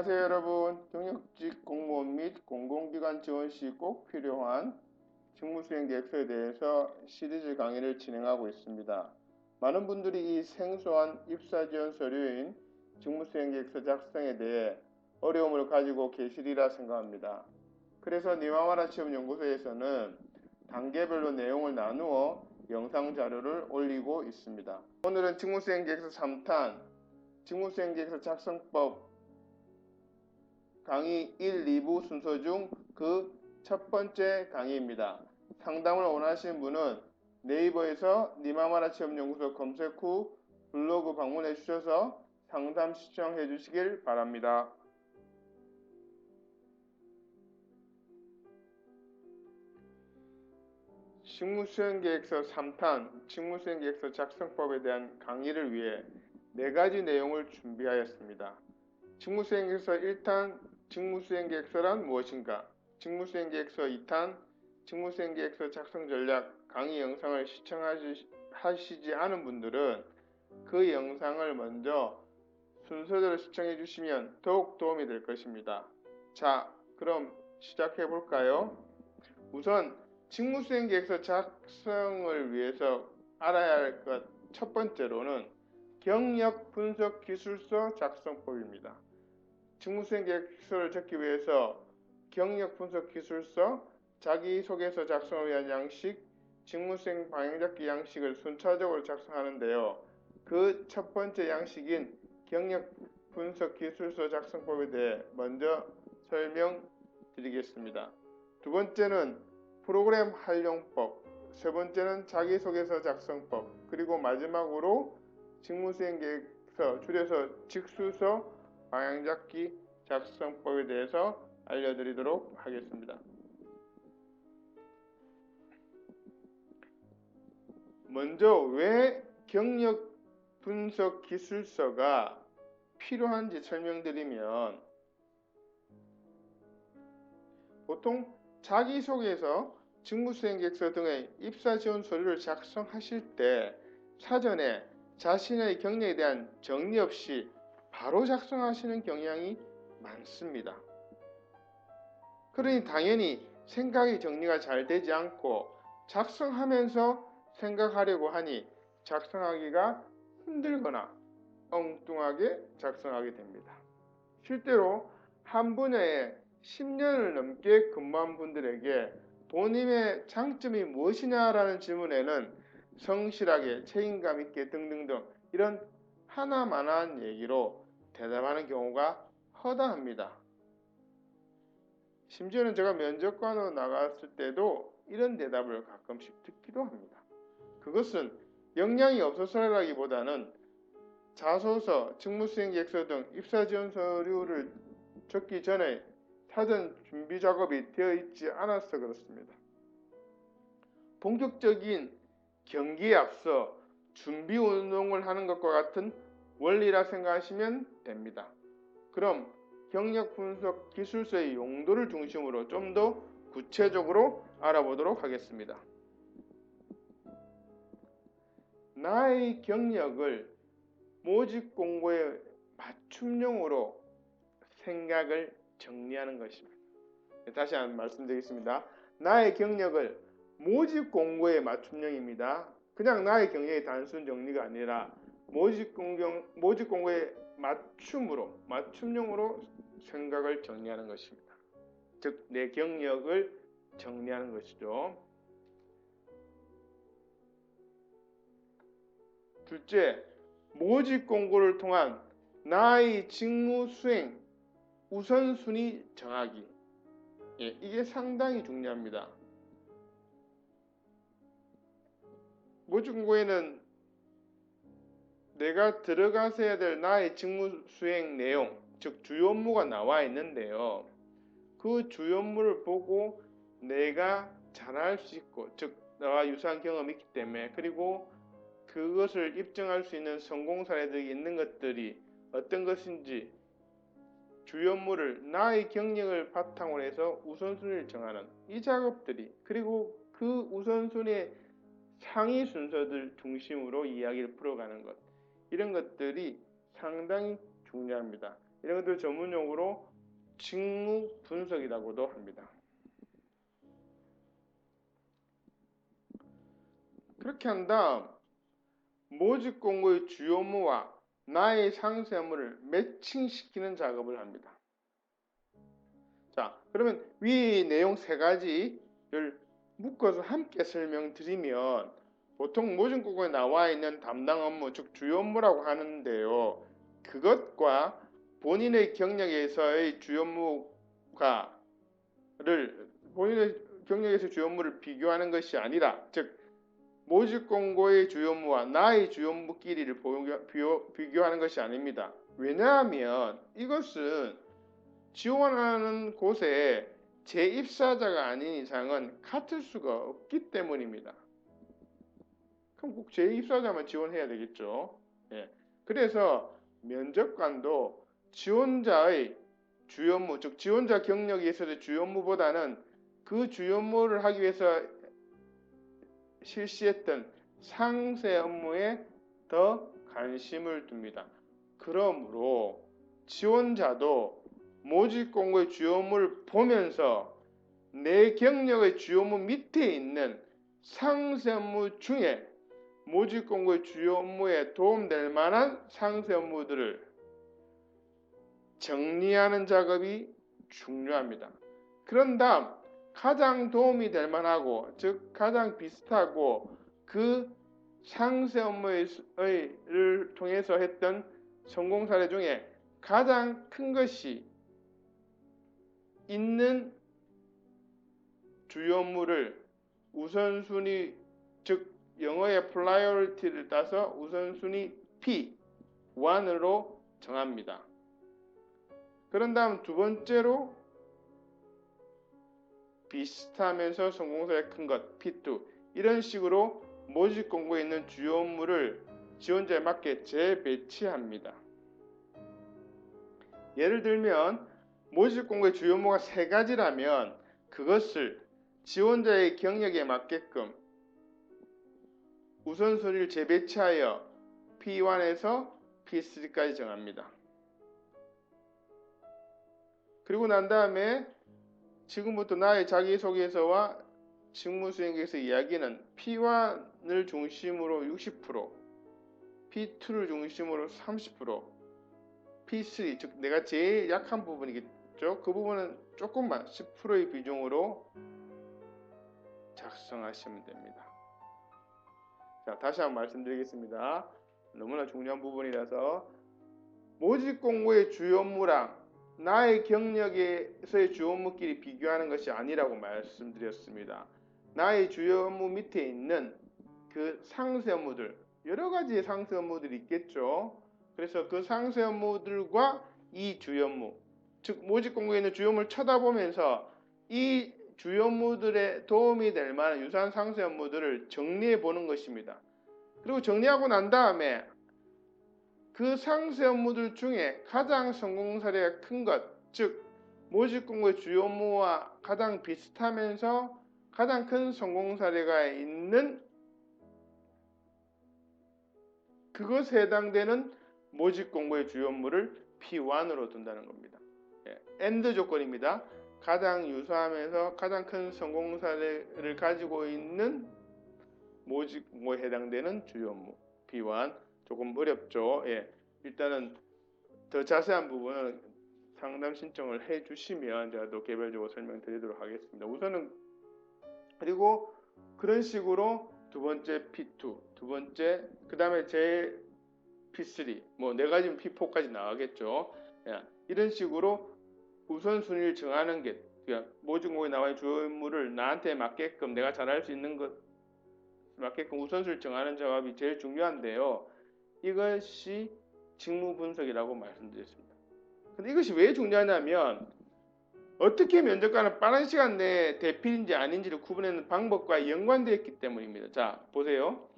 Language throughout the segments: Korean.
안녕하세요 여러분. 경력직 공무원 및 공공기관 지원 시 꼭 필요한 직무수행 계획서에 대해서 시리즈 강의를 진행하고 있습니다. 많은 분들이 이 생소한 입사 지원 서류인 직무수행 계획서 작성에 대해 어려움을 가지고 계시리라 생각합니다. 그래서 니마마라 취업연구소에서는 단계별로 내용을 나누어 영상 자료를 올리고 있습니다. 오늘은 직무수행 계획서 3탄 직무수행 계획서 작성법 강의 1, 2부 순서 중 그 첫 번째 강의입니다. 상담을 원하시는 분은 네이버에서 니마마라 취업연구소 검색 후 블로그 방문해 주셔서 상담 신청해 주시길 바랍니다. 직무수행계획서 3탄 직무수행계획서 작성법에 대한 강의를 위해 4가지 내용을 준비하였습니다. 직무수행계획서 1탄 직무수행계획서란 무엇인가? 직무수행계획서 2탄 직무수행계획서 작성 전략 강의 영상을 시청하시지 않은 분들은 그 영상을 먼저 순서대로 시청해 주시면 더욱 도움이 될 것입니다. 자, 그럼 시작해 볼까요? 우선 직무수행계획서 작성을 위해서 알아야 할 것 첫 번째로는 경력분석기술서 작성법입니다. 직무수행계획서를 적기 위해서 경력분석기술서, 자기소개서 작성을 위한 양식, 직무수행 방향잡기 양식을 순차적으로 작성하는데요. 그 첫 번째 양식인 경력분석기술서 작성법에 대해 먼저 설명드리겠습니다. 두 번째는 프로그램 활용법, 세 번째는 자기소개서 작성법, 그리고 마지막으로 직무수행계획서, 줄여서 직수서 방향잡기 작성법에 대해서 알려드리도록 하겠습니다. 먼저 왜 경력분석기술서가 필요한지 설명드리면, 보통 자기소개서, 직무수행계획서 등의 입사지원 서류를 작성하실 때 사전에 자신의 경력에 대한 정리 없이 바로 작성하시는 경향이 많습니다. 그러니 당연히 생각이 정리가 잘 되지 않고 작성하면서 생각하려고 하니 작성하기가 힘들거나 엉뚱하게 작성하게 됩니다. 실제로 한 분야에 10년을 넘게 근무한 분들에게 본인의 장점이 무엇이냐라는 질문에는 성실하게 책임감 있게 등등등 이런 하나만한 얘기로 대답하는 경우가 허다합니다. 심지어는 제가 면접관으로 나갔을 때도 이런 대답을 가끔씩 듣기도 합니다. 그것은 역량이 없어서라기보다는 자소서, 직무수행계획서 등 입사지원 서류를 적기 전에 사전 준비 작업이 되어 있지 않아서 그렇습니다. 본격적인 경기에 앞서 준비 운동을 하는 것과 같은 원리라 생각하시면 됩니다. 그럼 경력분석 기술서의 용도를 중심으로 좀 더 구체적으로 알아보도록 하겠습니다. 나의 경력을 모집 공고의 맞춤형으로 생각을 정리하는 것입니다. 다시 한번 말씀드리겠습니다. 나의 경력을 모집 공고의 맞춤형입니다. 그냥 나의 경력의 단순 정리가 아니라 모집 공고의 맞춤형으로 생각을 정리하는 것입니다. 즉, 내 경력을 정리하는 것이죠. 둘째, 모집 공고를 통한 나의 직무 수행 우선순위 정하기. 이게 상당히 중요합니다. 모집 공고에는 내가 들어가서야 될 나의 직무 수행 내용, 즉 주요 업무가 나와 있는데요. 그 주요 업무를 보고 내가 잘할 수 있고, 즉 나와 유사한 경험이 있기 때문에, 그리고 그것을 입증할 수 있는 성공 사례들이 있는 것들이 어떤 것인지 주요 업무를 나의 경력을 바탕으로 해서 우선순위를 정하는 이 작업들이, 그리고 그 우선순위의 상위 순서들 중심으로 이야기를 풀어가는 것, 이런 것들이 상당히 중요합니다. 이런 것들 전문용어로 직무 분석이라고도 합니다. 그렇게 한 다음 모집 공고의 주요 업무와 나의 상세 업무를 매칭시키는 작업을 합니다. 자, 그러면 위 내용 세 가지를 묶어서 함께 설명드리면 보통 모집 공고에 나와 있는 담당 업무, 즉 주요 업무라고 하는데요. 그것과 본인의 경력에서의 주요 본인의 경력에서 주요 업무를 비교하는 것이 아니라, 즉 모집 공고의 주요 업무와 나의 주요 업무끼리를 비교하는 것이 아닙니다. 왜냐하면 이것은 지원하는 곳에 재입사자가 아닌 이상은 같을 수가 없기 때문입니다. 그럼 꼭 재입사자만 지원해야 되겠죠. 예. 그래서 면접관도 지원자의 주요 업무, 즉 지원자 경력에 있어서의 주요 업무보다는 그 주요 업무를 하기 위해서 실시했던 상세 업무에 더 관심을 둡니다. 그러므로 지원자도 모집 공고의 주요 업무를 보면서 내 경력의 주요 업무 밑에 있는 상세 업무 중에 모집 공고의 주요 업무에 도움될 만한 상세 업무들을 정리하는 작업이 중요합니다. 그런 다음 가장 도움이 될 만하고, 즉 가장 비슷하고 그 상세 업무를 통해서 했던 성공 사례 중에 가장 큰 것이 있는 주요 업무를 우선순위, 즉 영어의 priority를 따서 우선순위 P1으로 정합니다. 그런 다음 두 번째로 비슷하면서 성공사례 큰 것 P2, 이런 식으로 모집 공고에 있는 주요 업무를 지원자에 맞게 재배치합니다. 예를 들면 모집 공고의 주요 업무가 세 가지라면 그것을 지원자의 경력에 맞게끔 우선순위를 재배치하여 P1에서 P3까지 정합니다. 그리고 난 다음에 지금부터 나의 자기소개서와 직무수행에서 이야기는 P1을 중심으로 60%, P2를 중심으로 30%, P3, 즉 내가 제일 약한 부분이겠죠. 그 부분은 조금만 10%의 비중으로 작성하시면 됩니다. 자, 다시 한번 말씀드리겠습니다. 너무나 중요한 부분이라서 모집 공고의 주요 업무랑 나의 경력에서의 주요 업무끼리 비교하는 것이 아니라고 말씀드렸습니다. 나의 주요 업무 밑에 있는 그 상세 업무들, 여러 가지의 상세 업무들이 있겠죠. 그래서 그 상세 업무들과 이 주요 업무, 즉 모집 공고에 있는 주요 업무를 쳐다보면서 이 주요 업무들에 도움이 될 만한 유사한 상세 업무들을 정리해 보는 것입니다. 그리고 정리하고 난 다음에 그 상세 업무들 중에 가장 성공 사례가 큰 것, 즉 모집 공고의 주요 업무와 가장 비슷하면서 가장 큰 성공 사례가 있는 그것에 해당되는 모집 공고의 주요 업무를 P1으로 둔다는 겁니다. AND 조건입니다. 가장 유사하면서 가장 큰 성공 사례를 가지고 있는 모집 공고에 해당되는 주요 업무 P1. 조금 어렵죠. 일단은 더 자세한 부분은 상담 신청을 해주시면 제가 또 개별적으로 설명드리도록 하겠습니다. 우선은 그리고 그런 식으로 두 번째 P2, 두 번째 그 다음에 제 P3, 뭐 네 가지면 P4까지 나가겠죠. 이런 식으로 우선순위를 정하는 게, 모집 공고에 나와 있는 주요 업무를 나한테 맞게끔 내가 잘할 수 있는 것 맞게끔 우선순위를 정하는 작업이 제일 중요한데요. 이것이 직무 분석이라고 말씀드렸습니다. 근데 이것이 왜 중요하냐면 어떻게 면접관은 빠른 시간 내에 대필인지 아닌지를 구분하는 방법과 연관되어 있기 때문입니다. 자, 보세요.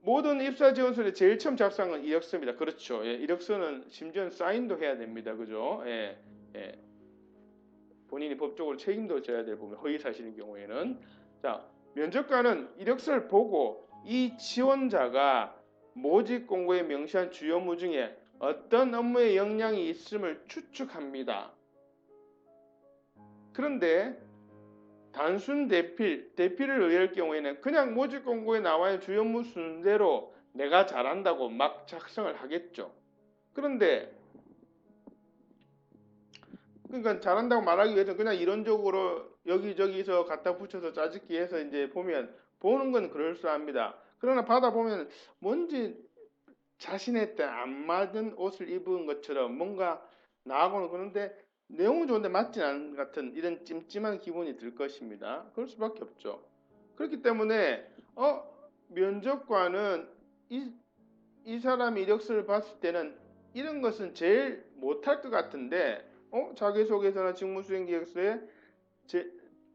모든 입사 지원서에 제일 처음 작성한 건 이력서입니다. 그렇죠. 이력서는 심지어 사인도 해야 됩니다. 그죠? 본인이 법적으로 책임도 져야 될 부분, 허위 사실인 경우에는. 자, 면접관은 이력서를 보고 이 지원자가 모집 공고에 명시한 주요 업무 중에 어떤 업무에 역량이 있음을 추측합니다. 그런데 단순 대피를 의할 경우에는 그냥 모집 공고에 나와 있는 주요 업무 순대로 내가 잘한다고 막 작성을 하겠죠. 그런데 그러니까 잘한다고 말하기 위해서는 그냥 이론적으로 여기저기서 갖다 붙여서 짜집기 해서 이제 보는 건 그럴싸합니다. 그러나 받아보면 뭔지 자신의 때 안 맞은 옷을 입은 것처럼 뭔가 나하고는 그런데 내용은 좋은데 맞지 않은 같은 이런 찜찜한 기분이 들 것입니다. 그럴 수밖에 없죠. 그렇기 때문에 면접관은 이 사람의 이력서를 봤을 때는 이런 것은 제일 못할 것 같은데 자기소개서나 직무수행계획서에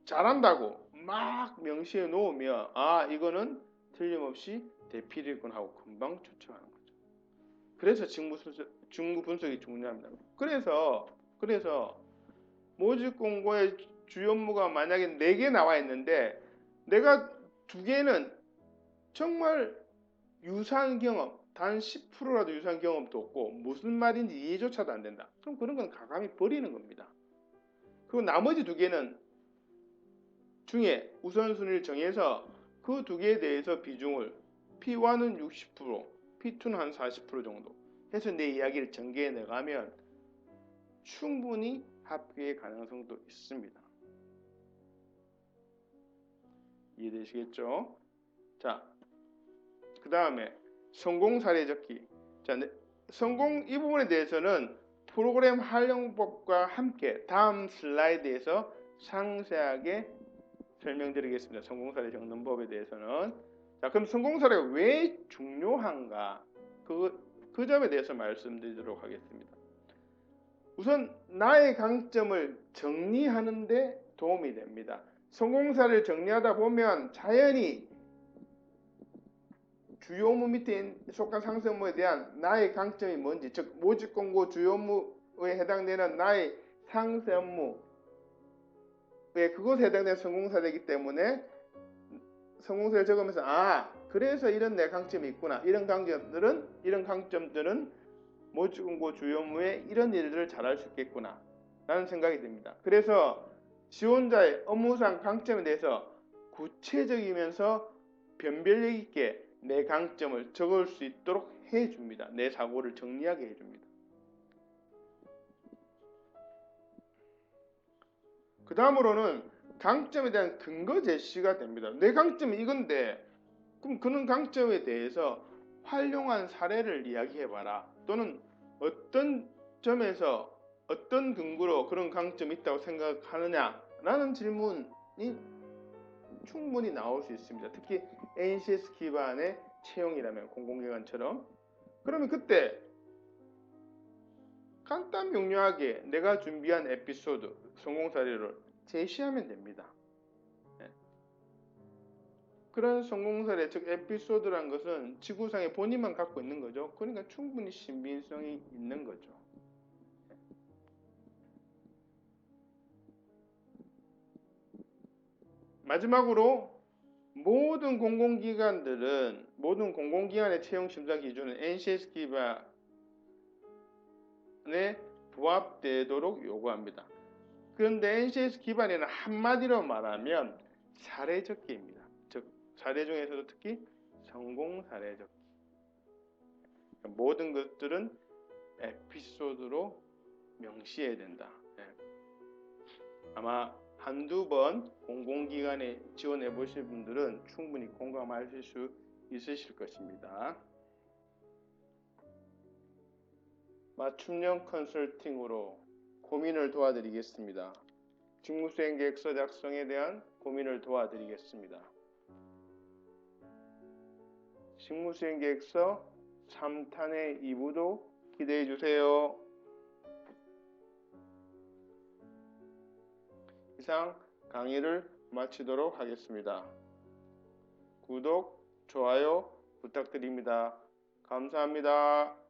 잘한다고 막 명시해 놓으면 이거는 틀림없이 대필이군 하고 금방 추측하는 거죠. 그래서 직무 분석이 중요합니다. 그래서 모집 공고에 주요 업무가 만약에 4개 나와 있는데 내가 2개는 정말 유사한 경험, 단 10%라도 유사한 경험도 없고 무슨 말인지 이해조차도 안 된다. 그럼 그런 건 과감히 버리는 겁니다. 그리고 나머지 2개는 중에 우선순위를 정해서 그 2개에 대해서 비중을 P1은 60%, P2는 한 40% 정도 해서 내 이야기를 전개해 나가면 충분히 합격의 가능성도 있습니다. 이해되시겠죠? 자, 그 다음에 성공 사례 적기. 자, 이 부분에 대해서는 프로그램 활용법과 함께 다음 슬라이드에서 상세하게 설명드리겠습니다. 성공 사례 적는 법에 대해서는. 자, 그럼 성공 사례가 왜 중요한가? 그 점에 대해서 말씀드리도록 하겠습니다. 우선 나의 강점을 정리하는 데 도움이 됩니다. 성공 사례를 정리하다 보면 자연히 주요 업무 밑에 속한 상세 업무에 대한 나의 강점이 뭔지, 즉 모집 공고 주요 업무에 해당되는 나의 상세 업무에 그것에 해당되는 성공 사례이기 때문에 성공 사례를 적으면서 그래서 이런 내 강점이 있구나. 이런 강점들은 모집 공고 주요 업무에 이런 일들을 잘할 수 있겠구나 라는 생각이 듭니다. 그래서 지원자의 업무상 강점에 대해서 구체적이면서 변별력 있게 내 강점을 적을 수 있도록 해줍니다. 내 사고를 정리하게 해줍니다. 그 다음으로는 강점에 대한 근거 제시가 됩니다. 내 강점이 이건데 그럼 그런 강점에 대해서 활용한 사례를 이야기해봐라. 또는 어떤 점에서 어떤 근거로 그런 강점이 있다고 생각하느냐라는 질문이 충분히 나올 수 있습니다. 특히 NCS 기반의 채용이라면 공공기관처럼. 그러면 그때 간단 명료하게 내가 준비한 에피소드, 성공 사례를 제시하면 됩니다. 그런 성공 사례, 즉 에피소드란 것은 지구상에 본인만 갖고 있는 거죠. 그러니까 충분히 신빙성이 있는 거죠. 마지막으로 모든 공공기관의 채용 심사 기준은 NCS 기반에 부합되도록 요구합니다. 그런데 NCS 기반에는 한마디로 말하면 사례 적기입니다. 즉 사례 중에서도 특히 성공 사례 적기. 모든 것들은 에피소드로 명시해야 된다. 아마 한두 번 공공기관에 지원해 보실 분들은 충분히 공감하실 수 있으실 것입니다. 맞춤형 컨설팅으로 고민을 도와드리겠습니다. 직무수행 계획서 작성에 대한 고민을 도와드리겠습니다. 직무수행 계획서 3탄의 2부도 기대해 주세요. 이상 강의를 마치도록 하겠습니다. 구독, 좋아요 부탁드립니다. 감사합니다.